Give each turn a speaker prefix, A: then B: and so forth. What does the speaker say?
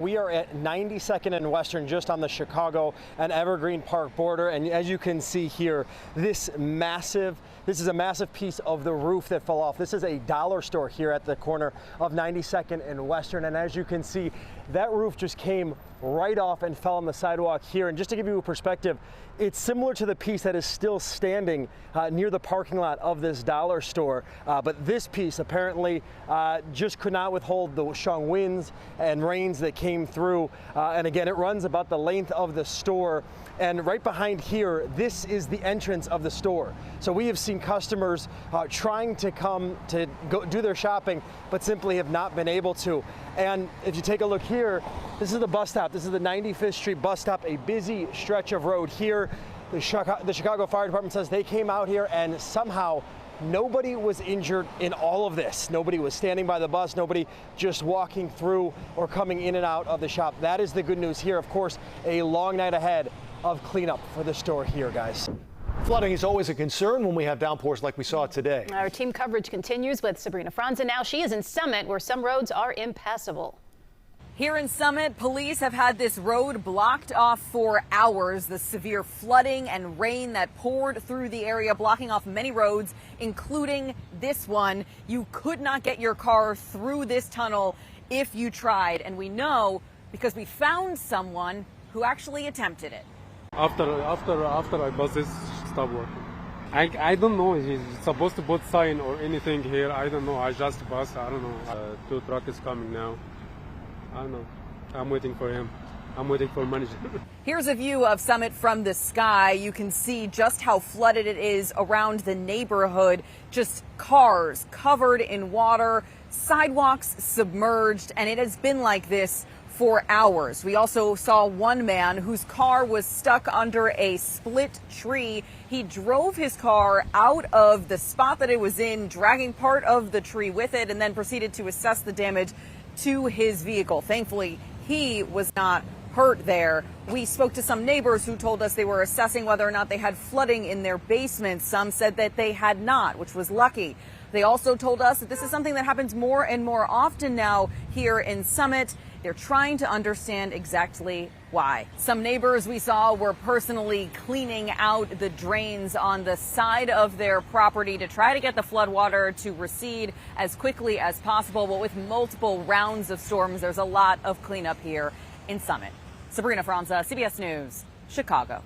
A: We are at 92nd and Western, just on the Chicago and Evergreen Park border. And as you can see here, this is a massive piece of the roof that fell off. This is a dollar store here at the corner of 92nd and Western. And as you can see, that roof just came right off and fell on the sidewalk here. And just to give you a perspective, it's similar to the piece that is still standing near the parking lot of this dollar store. But this piece apparently just could not withhold the strong winds and rains that came through. And again, it runs about the length of the store. And right behind here, this is the entrance of the store. So we have seen customers trying to come to go do their shopping, but simply have not been able to. And if you take a look here, this is the bus stop. This is the 95th Street bus stop, a busy stretch of road here. The Chicago Fire Department says they came out here and somehow nobody was injured in all of this. Nobody was standing by the bus, nobody just walking through or coming in and out of the shop. That is the good news here. Of course, a long night ahead of cleanup for the store here, guys.
B: Flooding is always a concern when we have downpours like we saw today.
C: Our team coverage continues with Sabrina Franza. Now she is in Summit, where some roads are impassable.
D: Here in Summit, police have had this road blocked off for hours. The severe flooding and rain that poured through the area, blocking off many roads, including this one. You could not get your car through this tunnel if you tried. And we know because we found someone who actually attempted it.
E: After I buses stop working. I don't know. He's supposed to put sign or anything here. I don't know. I just bus. I don't know. Two truck is coming now. I don't know. I'm waiting for him. I'm waiting for manager.
D: Here's a view of Summit from the sky. You can see just how flooded it is around the neighborhood. Just cars covered in water, sidewalks submerged, and it has been like this for hours. We also saw one man whose car was stuck under a split tree. He drove his car out of the spot that it was in, dragging part of the tree with it, and then proceeded to assess the damage to his vehicle. Thankfully, he was not hurt there. We spoke to some neighbors who told us they were assessing whether or not they had flooding in their basements. Some said that they had not, which was lucky. They also told us that this is something that happens more and more often now here in Summit. They're trying to understand exactly why. Some neighbors we saw were personally cleaning out the drains on the side of their property to try to get the floodwater to recede as quickly as possible. But with multiple rounds of storms, there's a lot of cleanup here in Summit. Sabrina Franza, CBS News, Chicago.